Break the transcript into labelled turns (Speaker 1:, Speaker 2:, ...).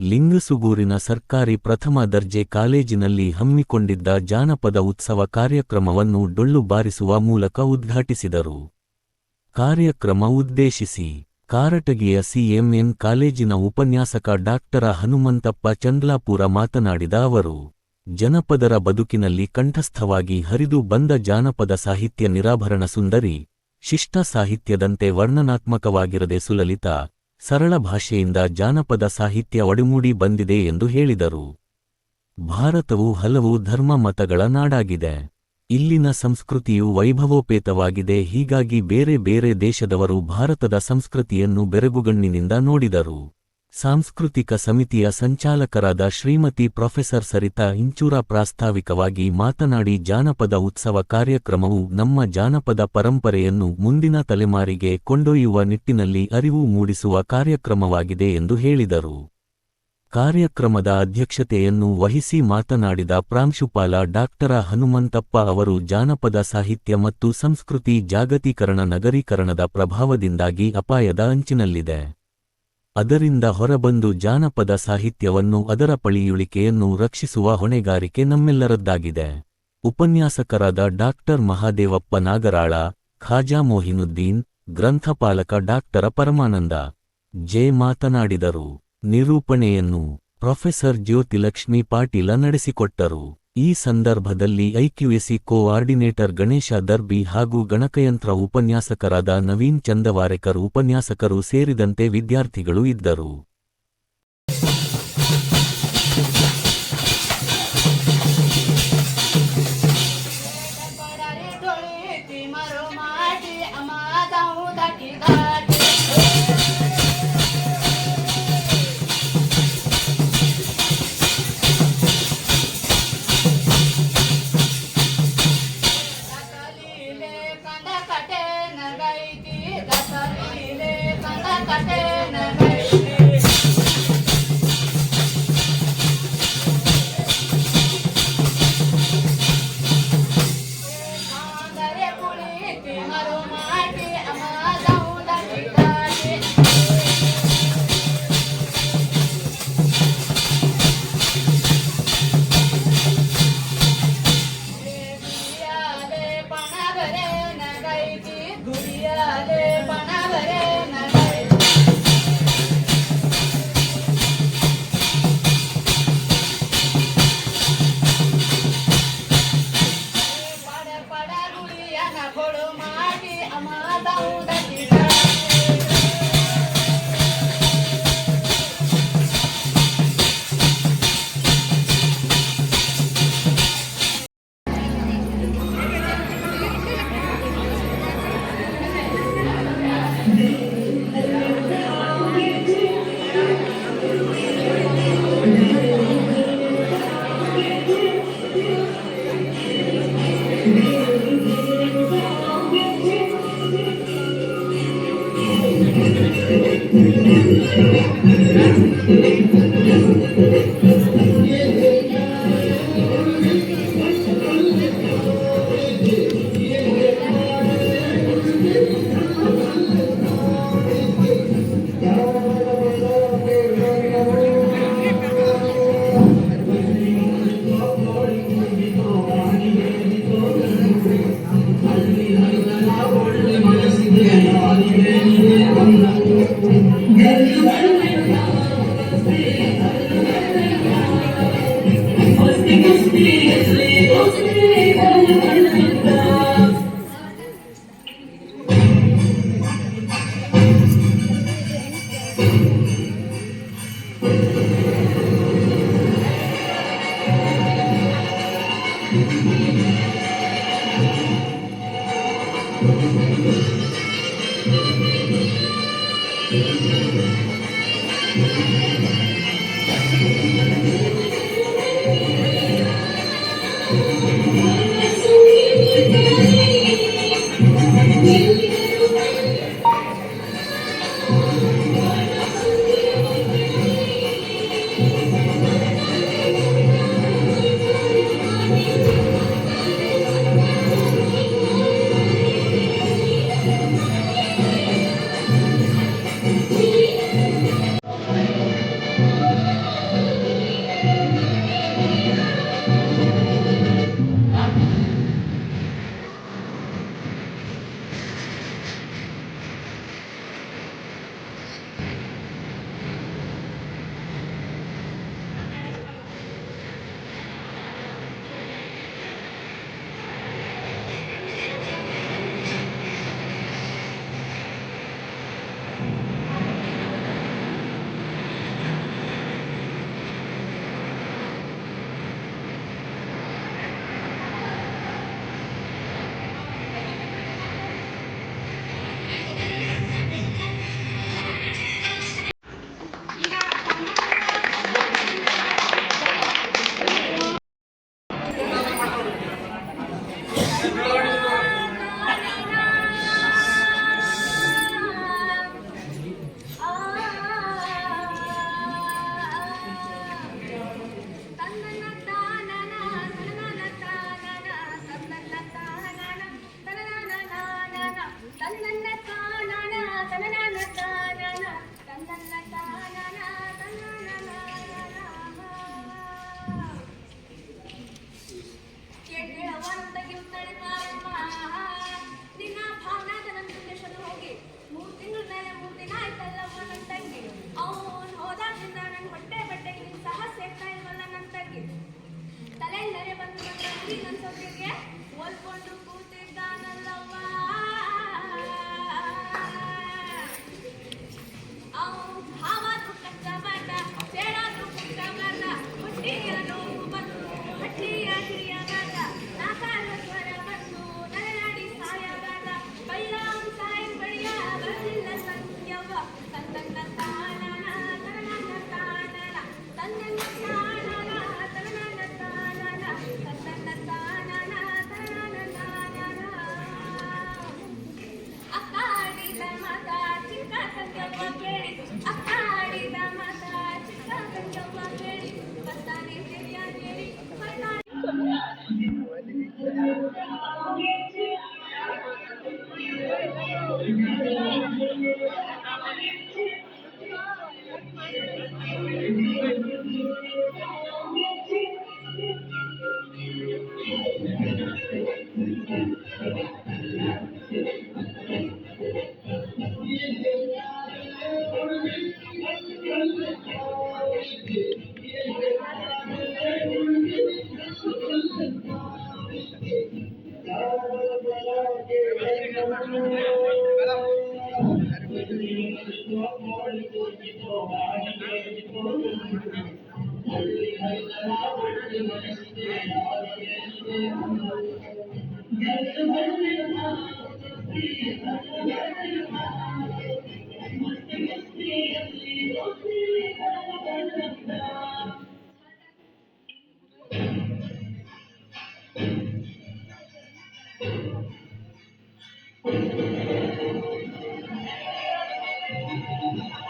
Speaker 1: ಲಿಂಗಸುಗೂರಿನ ಸರ್ಕಾರಿ ಪ್ರಥಮ ದರ್ಜೆ ಕಾಲೇಜಿನಲ್ಲಿ ಹಮ್ಮಿಕೊಂಡಿದ್ದ ಜಾನಪದ ಉತ್ಸವ ಕಾರ್ಯಕ್ರಮವನ್ನು ಡೊಳ್ಳು ಬಾರಿಸುವ ಮೂಲಕ ಉದ್ಘಾಟಿಸಿದರು. ಕಾರ್ಯಕ್ರಮ ಉದ್ದೇಶಿಸಿ ಕಾರಟಗಿಯ ಸಿಎಂಎನ್ ಕಾಲೇಜಿನ ಉಪನ್ಯಾಸಕ ಡಾ. ಹನುಮಂತಪ್ಪ ಚಂದ್ಲಾಪುರ ಮಾತನಾಡಿದ ಅವರು, ಜನಪದರ ಬದುಕಿನಲ್ಲಿ ಕಂಠಸ್ಥವಾಗಿ ಹರಿದು ಬಂದ ಜಾನಪದ ಸಾಹಿತ್ಯ ನಿರಾಭರಣ ಸುಂದರಿ, ಶಿಷ್ಟ ಸಾಹಿತ್ಯದಂತೆ ವರ್ಣನಾತ್ಮಕವಾಗಿರದೆ ಸುಲಲಿತ, ಸರಳ ಭಾಷೆಯಿಂದ ಜಾನಪದ ಸಾಹಿತ್ಯ ಒಡಮೂಡಿ ಬಂದಿದೆ ಎಂದು ಹೇಳಿದರು. ಭಾರತವು ಹಲವು ಧರ್ಮ ಮತಗಳ ನಾಡಾಗಿದೆ. ಇಲ್ಲಿನ ಸಂಸ್ಕೃತಿಯು ವೈಭವೋಪೇತವಾಗಿದೆ. ಹೀಗಾಗಿ ಬೇರೆ ಬೇರೆ ದೇಶದವರು ಭಾರತದ ಸಂಸ್ಕೃತಿಯನ್ನು ಬೆರಗುಗಣ್ಣಿನಿಂದ ನೋಡಿದರು. ಸಾಂಸ್ಕೃತಿಕ ಸಮಿತಿಯ ಸಂಚಾಲಕರಾದ ಶ್ರೀಮತಿ ಪ್ರೊಫೆಸರ್ ಸರಿತಾ ಇಂಚೂರ ಪ್ರಾಸ್ತಾವಿಕವಾಗಿ ಮಾತನಾಡಿ, ಜಾನಪದ ಉತ್ಸವ ಕಾರ್ಯಕ್ರಮವು ನಮ್ಮ ಜಾನಪದ ಪರಂಪರೆಯನ್ನು ಮುಂದಿನ ತಲೆಮಾರಿಗೆ ಕೊಂಡೊಯ್ಯುವ ನಿಟ್ಟಿನಲ್ಲಿ ಅರಿವು ಮೂಡಿಸುವ ಕಾರ್ಯಕ್ರಮವಾಗಿದೆ ಎಂದು ಹೇಳಿದರು. ಕಾರ್ಯಕ್ರಮದ ಅಧ್ಯಕ್ಷತೆಯನ್ನು ವಹಿಸಿ ಮಾತನಾಡಿದ ಪ್ರಾಂಶುಪಾಲ ಡಾ. ಹನುಮಂತಪ್ಪ ಅವರು, ಜಾನಪದ ಸಾಹಿತ್ಯ ಮತ್ತು ಸಂಸ್ಕೃತಿ ಜಾಗತೀಕರಣ ನಗರೀಕರಣದ ಪ್ರಭಾವದಿಂದಾಗಿ ಅಪಾಯದ ಅಂಚಿನಲ್ಲಿದೆ. ಅದರಿಂದ ಹೊರಬಂದು ಜಾನಪದ ಸಾಹಿತ್ಯವನ್ನು, ಅದರ ಪಳಿಯುಳಿಕೆಯನ್ನು ರಕ್ಷಿಸುವ ಹೊಣೆಗಾರಿಕೆ ನಮ್ಮೆಲ್ಲರದ್ದಾಗಿದೆ. ಉಪನ್ಯಾಸಕರಾದ ಡಾ. ಮಹಾದೇವಪ್ಪ ನಾಗರಾಳ, ಖಾಜಾ ಮೊಹಿನುದ್ದೀನ್, ಗ್ರಂಥಪಾಲಕ ಡಾ. ಪರಮಾನಂದ ಜೆ ಮಾತನಾಡಿದರು. ನಿರೂಪಣೆಯನ್ನು ಪ್ರೊಫೆಸರ್ ಜ್ಯೋತಿಲಕ್ಷ್ಮಿ ಪಾಟೀಲ ನಡೆಸಿಕೊಟ್ಟರು. ಈ ಸಂದರ್ಭದಲ್ಲಿ ಐಕ್ಯುಎಸಿ ಕೋಆರ್ಡಿನೇಟರ್ ಗಣೇಶ ದರ್ಬಿ ಹಾಗೂ ಗಣಕಯಂತ್ರ ಉಪನ್ಯಾಸಕರಾದ ನವೀನ್ ಚಂದವಾರೆಕರ್ ಉಪನ್ಯಾಸಕರು ಸೇರಿದಂತೆ ವಿದ್ಯಾರ್ಥಿಗಳು ಇದ್ದರು.